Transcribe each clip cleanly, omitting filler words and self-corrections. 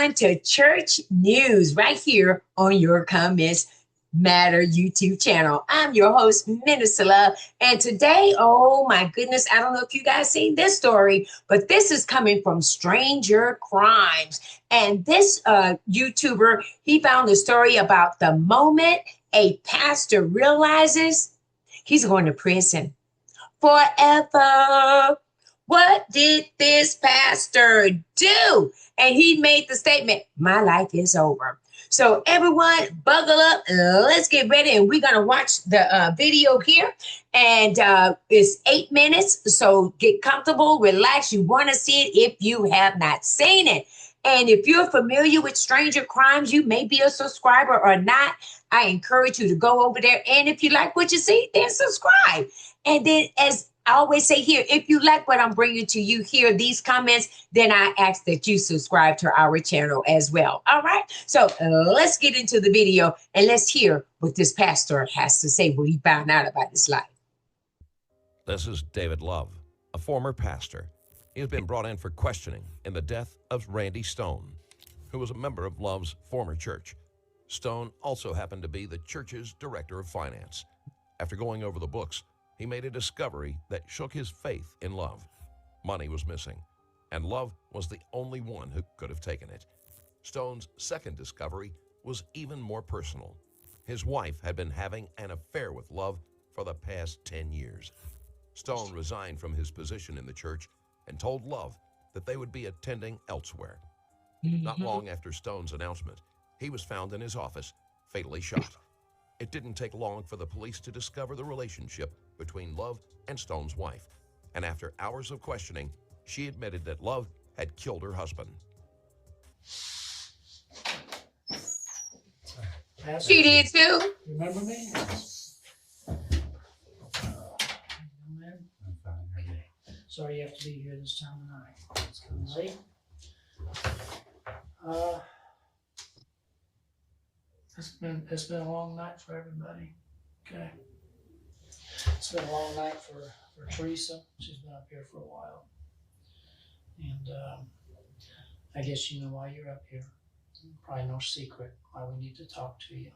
everyone to Church News right here on your Comments Matter YouTube channel. I'm your host, Minister Love. And today, oh my goodness, I don't know if you guys seen this story, but this is coming from Stranger Crimes. And this YouTuber, he found a story about the moment a pastor realizes he's going to prison forever. What did this pastor do? And he made the statement, my life is over. So everyone, buckle up. Let's get ready. And we're going to watch the video here. And it's 8 minutes. So get comfortable, relax. You want to see it if you have not seen it. And if you're familiar with Stranger Crimes, you may be a subscriber or not. I encourage you to go over there. And if you like what you see, then subscribe. And then as I always say here, if you like what I'm bringing to you here, these comments, then I ask that you subscribe to our channel as well. All right. So let's get into the video and let's hear what this pastor has to say, what he found out about his life. This is David Love, a former pastor. He has been brought in for questioning in the death of Randy Stone, who was a member of Love's former church. Stone also happened to be the church's director of finance. After going over the books, he made a discovery that shook his faith in Love. Money was missing, and Love was the only one who could have taken it. Stone's second discovery was even more personal. His wife had been having an affair with Love for the past 10 years. Stone resigned from his position in the church and told Love that they would be attending elsewhere. Not long after Stone's announcement, he was found in his office, fatally shot. It didn't take long for the police to discover the relationship between Love and Stone's wife. And after hours of questioning, she admitted that Love had killed her husband. She did too. Remember me? Sorry you have to be here this time of night. It's kind of late. It's been a long night for everybody. Okay. It's been a long night for Teresa. She's been up here for a while. And I guess you know why you're up here. Probably no secret why we need to talk to you.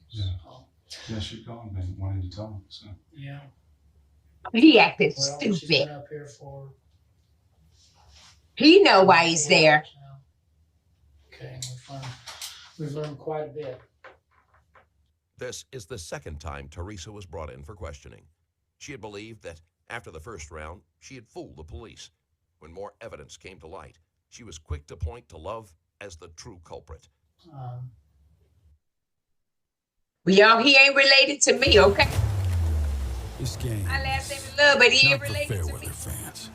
Yeah. Yeah, she called me wanting to talk. So. Yeah. He acted Well, stupid. she's been up here for... He know why he's there. Okay, we've learned quite a bit. This is the second time Teresa was brought in for questioning. She had believed that after the first round, she had fooled the police. When more evidence came to light, she was quick to point to Love as the true culprit. Well, y'all, he ain't related to me, okay? This game I last name is Love, but he ain't not for related to me. Fairweather fans.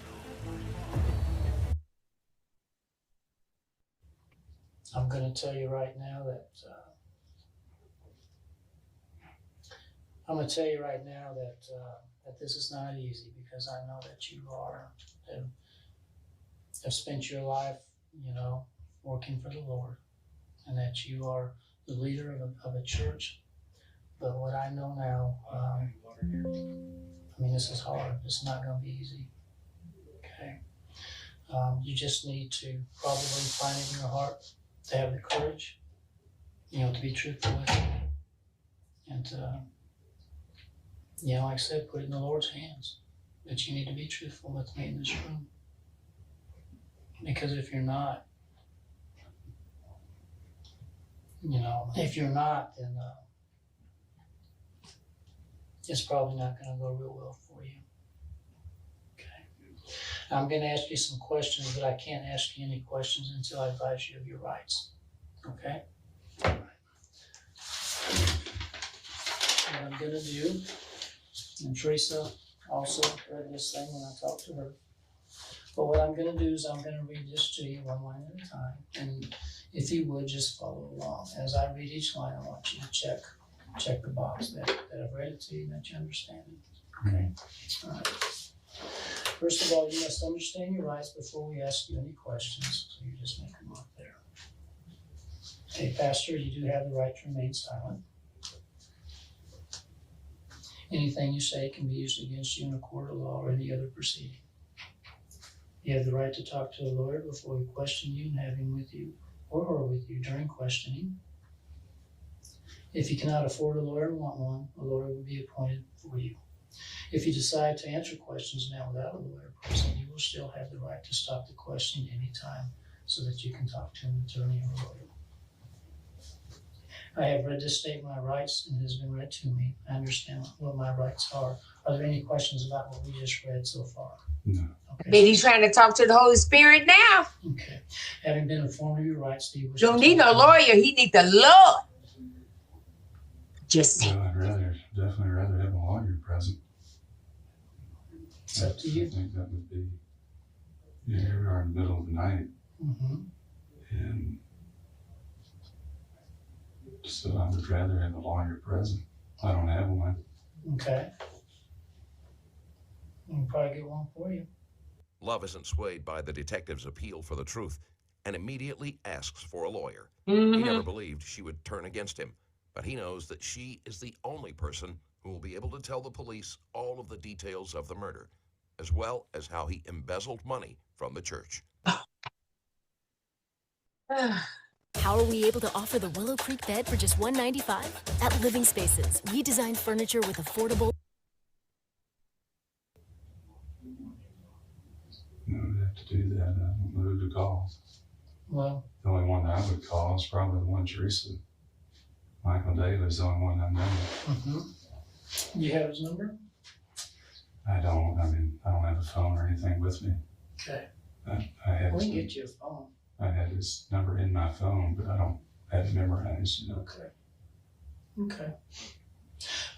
I'm going to tell you right now that that this is not easy, because I know that you have spent your life, working for the Lord, and that you are the leader of a church. But what I know now, this is hard. It's not going to be easy. Okay. You just need to probably find it in your heart to have the courage, to be truthful with it. And, like I said, put it in the Lord's hands. But you need to be truthful with me in this room. Because if you're not, then it's probably not going to go real well for you. Okay. I'm going to ask you some questions, but I can't ask you any questions until I advise you of your rights. Okay? All right. What I'm going to do, and Teresa also heard this thing when I talked to her, but what I'm going to do is I'm going to read this to you one line at a time, and if you would, just follow along. As I read each line, I want you to check the box that I've read it to you and that you understand it. Okay? All right. First of all, you must understand your rights before we ask you any questions, so you just make them up there. Hey, Pastor, you do have the right to remain silent. Anything you say can be used against you in a court of law or any other proceeding. You have the right to talk to a lawyer before we question you and have him with you for or with you during questioning. If you cannot afford a lawyer and want one, a lawyer will be appointed for you. If you decide to answer questions now without a lawyer present, you will still have the right to stop the questioning anytime so that you can talk to an attorney or a lawyer. I have read this statement of my rights and it has been read to me. I understand what my rights are. Are there any questions about what we just read so far? No. Okay. But he's trying to talk to the Holy Spirit now. Okay. Having been informed of your rights, do you wish Don't to need no talk to me? lawyer. He need the Lord. Just Well, I'd definitely rather have a lawyer present. It's up to you. I think that would be, here we are in the middle of the night, Mm-hmm. and so I would rather have a lawyer present. I don't have one. Okay. We can probably get one for you. Love isn't swayed by the detective's appeal for the truth and immediately asks for a lawyer. Mm-hmm. He never believed she would turn against him, but he knows that she is the only person who will be able to tell the police all of the details of the murder, as well as how he embezzled money from the church. How are we able to offer the Willow Creek bed for just $195? At Living Spaces, we design furniture with affordable... No, we'd have to do that. I don't know who to call. Well, The only one that I would call is probably the one Teresa. Michael Daly's the only one I know. mm-hmm. You have his number? I don't have a phone or anything with me. Okay. I had We can his, get you a phone. I had his number in my phone, but I don't have it memorized. You know. Okay. Okay.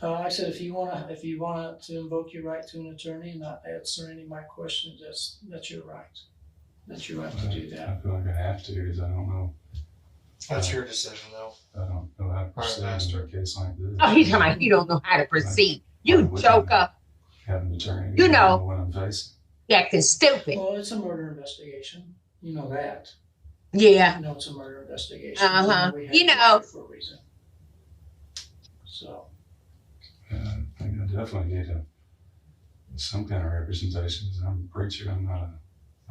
I said if you wanna to invoke your right to an attorney and not answer any of my questions, that's your right. That's your right to do I that. feel like I have to because I don't know. That's your decision, though. I don't know how to proceed Master. in a case like this. Oh, he's talking about you don't know how to proceed. You joker. Have an attorney. You know. What I'm facing. You acting stupid. Well, it's a murder investigation. You know that. Yeah. You know it's a murder investigation. Uh-huh. We have You to know. do it for a reason. So. I think I definitely need some kind of representation because I'm a preacher. I don't know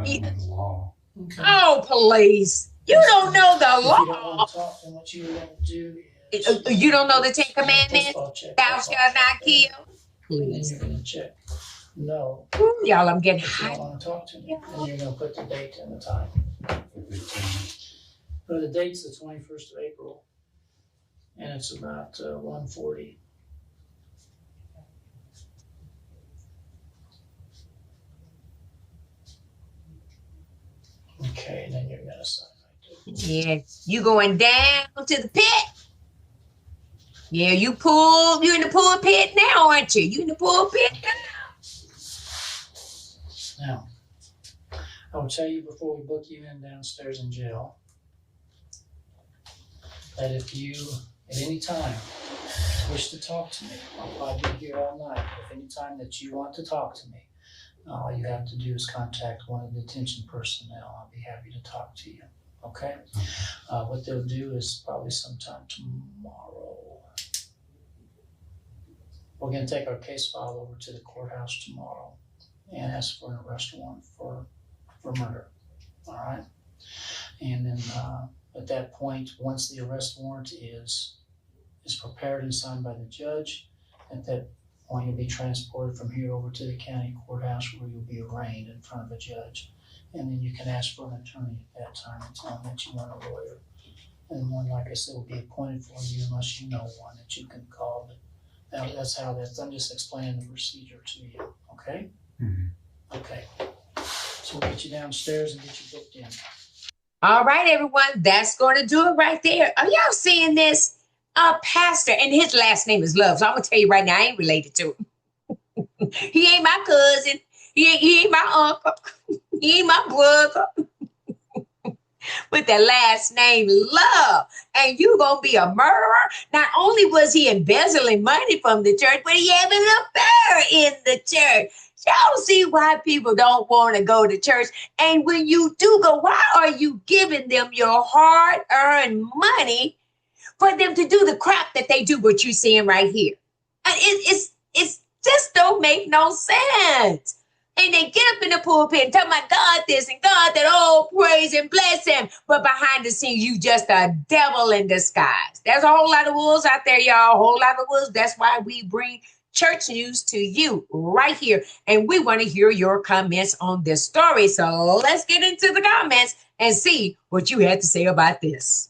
the law. Okay. Oh, please. You don't know the If you don't law. want to talk, then what you want to do is You don't know the Ten First Commandments? of all, check Thou that shalt box not right there. kill. And then Please. you're gonna check no. Ooh, y'all, I'm getting If you don't hot. want to talk to me, and you're gonna put the date and the time. Big time. But the date's the 21st of April, and it's about 1:40. Okay, and then you're gonna sign right there. Yeah, you going down to the pit? Yeah, you in the pool pit now, aren't you? You in the pool pit now? Now, I will tell you before we book you in downstairs in jail that if you, at any time, wish to talk to me, I'll probably be here all night. If any time that you want to talk to me, all you have to do is contact one of the detention personnel. I'll be happy to talk to you. Okay? What they'll do is probably sometime tomorrow. We're going to take our case file over to the courthouse tomorrow and ask for an arrest warrant for murder. All right? And then at that point, once the arrest warrant is prepared and signed by the judge, at that point you'll be transported from here over to the county courthouse where you'll be arraigned in front of a judge. And then you can ask for an attorney at that time and tell them that you want a lawyer. And one, like I said, will be appointed for you unless you know one that you can call. But that's how I'm just explaining the procedure to you, okay? Mm-hmm. Okay. So we'll get you downstairs and get you booked in. All right, everyone. That's going to do it right there. Are y'all seeing this? Pastor, and his last name is Love. So I'm going to tell you right now, I ain't related to him. He ain't my cousin. He ain't my uncle. He ain't my brother. With the last name Love. And you going to be a murderer? Not only was he embezzling money from the church, but he having an affair in the church. Y'all see why people don't want to go to church. And when you do go, why are you giving them your hard-earned money for them to do the crap that they do, what you're seeing right here? It's just don't make no sense. And they get up in the pulpit and tell my God this and God that, oh, praise and bless him. But behind the scenes, you just a devil in disguise. There's a whole lot of wolves out there, y'all. A whole lot of wolves. That's why we bring church news to you right here. And we want to hear your comments on this story. So let's get into the comments and see what you had to say about this.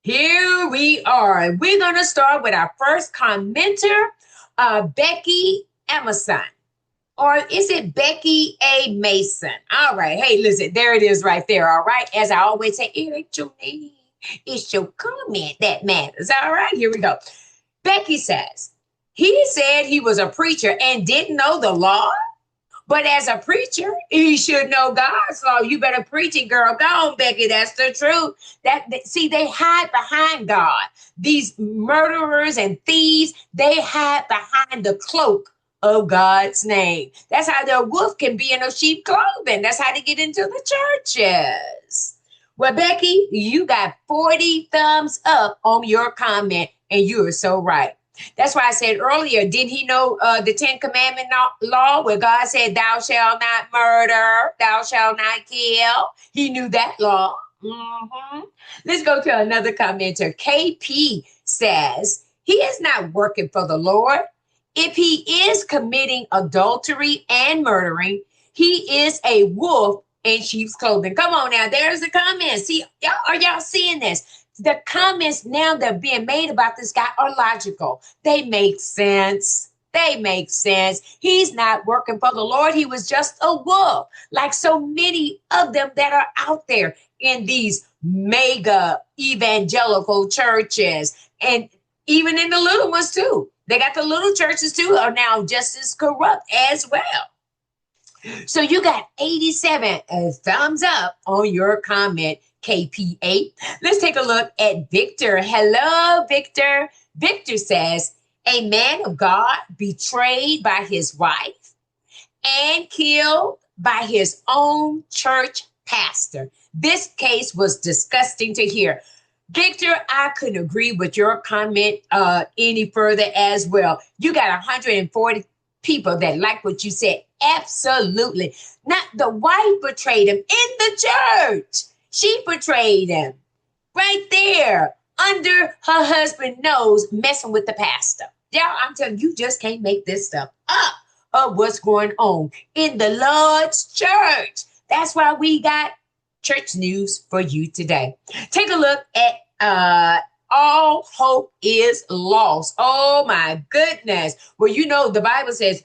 Here we are. We're going to start with our first commenter, Becky Emerson. Or is it Becky A. Mason? All right. Hey, listen, there it is right there. All right. As I always say, it ain't your name. It's your comment that matters. All right. Here we go. Becky says, he said he was a preacher and didn't know the law. But as a preacher, he should know God's law. You better preach it, girl. Go on, Becky. That's the truth. See, they hide behind God. These murderers and thieves, they hide behind the cloak of God's name. That's how their wolf can be in a sheep clothing. That's how they get into the churches. Well, Becky, you got 40 thumbs up on your comment, and you are so right. That's why I said earlier, didn't he know the 10 Commandment law where God said, thou shalt not murder, thou shalt not kill? He knew that law. Let's go to another commenter. KP says, he is not working for the Lord. If he is committing adultery and murdering, he is a wolf in sheep's clothing. Come on now, there's the comments. See, are y'all seeing this? The comments now that are being made about this guy are logical. They make sense. They make sense. He's not working for the Lord. He was just a wolf, like so many of them that are out there in these mega evangelical churches, and even in the little ones too. They got the little churches too, are now just as corrupt as well. So you got 87 thumbs up on your comment, KP8. Let's take a look at Victor. Hello, Victor. Victor says, a man of God betrayed by his wife and killed by his own church pastor. This case was disgusting to hear. Victor, I couldn't agree with your comment any further as well. You got 140 people that like what you said. Absolutely. Not the wife betrayed him in the church. She betrayed him right there under her husband's nose, messing with the pastor. Y'all, I'm telling you, you just can't make this stuff up of what's going on in the Lord's church. That's why we got church news for you today. Take a look at all hope is lost. Oh my goodness. Well, you know, the Bible says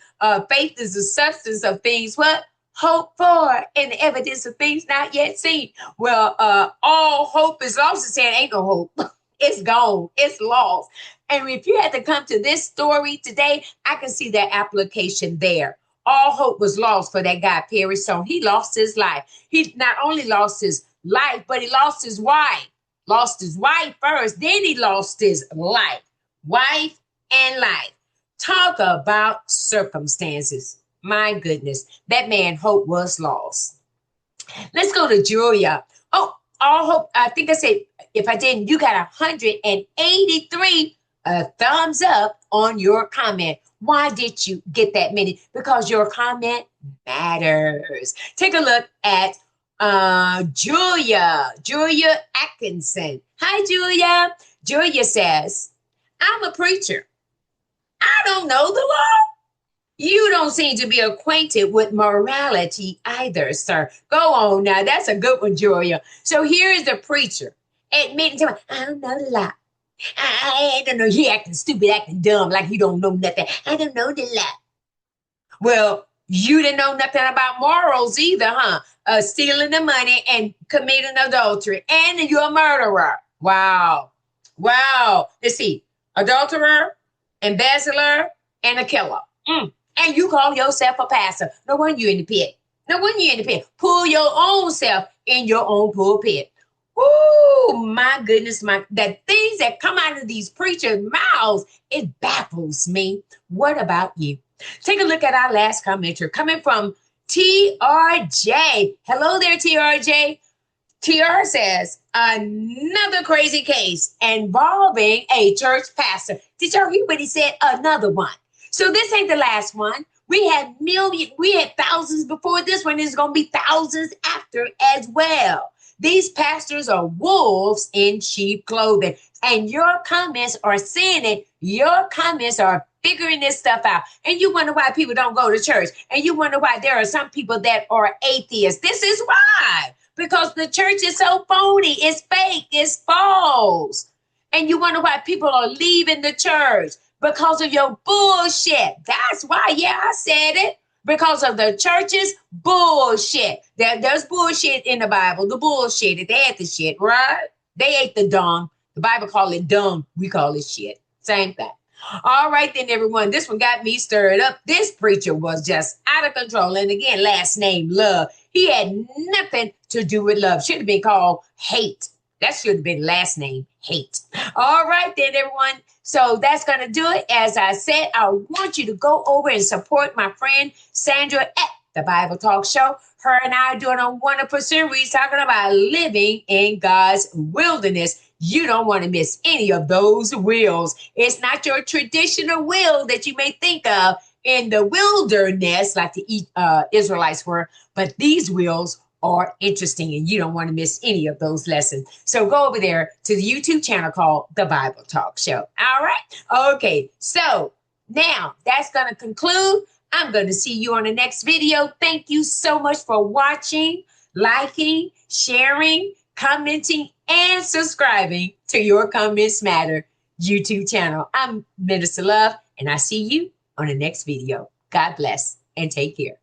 faith is the substance of things what? Hope for, and the evidence of things not yet seen. Well, all hope is lost. It's saying ain't no hope. It's gone. It's lost. And if you had to come to this story today, I can see that application there. All hope was lost for that guy, Perry Stone. He lost his life. He not only lost his life, but he lost his wife. Lost his wife first, then he lost his life. Wife and life. Talk about circumstances. My goodness, that man hope was lost. Let's go to Julia. Oh, all hope. I think I said, if I didn't, you got 183 thumbs up on your comment. Why did you get that many? Because your comment matters. Take a look at Julia Atkinson. Hi, Julia. Julia says, I'm a preacher. I don't know the law. You don't seem to be acquainted with morality either, sir. Go on now. That's a good one, Julia. So here is the preacher admitting to me, I don't know the law. I don't know. He acting stupid, acting dumb, like he don't know nothing. I don't know the law. Well, you didn't know nothing about morals either, huh? Stealing the money and committing adultery. And you're a murderer. Wow. Wow. Let's see. Adulterer, embezzler, and a killer. And you call yourself a pastor. No wonder you're in the pit. No wonder you're in the pit. Pull your own self in your own pulpit. Oh, my goodness. The things that come out of these preachers' mouths, it baffles me. What about you? Take a look at our last commenter coming from TRJ. Hello there, TRJ. TR says, another crazy case involving a church pastor. Did y'all hear what he said? Another one. So this ain't the last one. We had thousands before this one. There's going to be thousands after as well. These pastors are wolves in sheep clothing. And your comments are saying it. Your comments are figuring this stuff out. And you wonder why people don't go to church. And you wonder why there are some people that are atheists. This is why. Because the church is so phony. It's fake. It's false. And you wonder why people are leaving the church. Because of your bullshit. That's why. Yeah, I said it. Because of the church's bullshit. There's bullshit in the Bible. The bullshit. They ate the shit, right? They ate the dung. The Bible call it dung. We call it shit. Same thing. All right, then, everyone. This one got me stirred up. This preacher was just out of control. And again, last name Love. He had nothing to do with love. Should have been called Hate. That should have been last name Hate. All right, then, everyone. So that's going to do it. As I said, I want you to go over and support my friend Sandra at the Bible Talk Show. Her and I are doing a wonderful series talking about living in God's wilderness. You don't want to miss any of those wills. It's not your traditional will that you may think of in the wilderness, like the Israelites were, but these wills are interesting, and you don't want to miss any of those lessons. So go over there to the YouTube channel called The Bible Talk Show. All right? Okay, so now that's going to conclude. I'm going to see you on the next video. Thank you so much for watching, liking, sharing, commenting, and subscribing to Your Comments Matter YouTube channel. I'm Minister Love, and I see you on the next video. God bless and take care.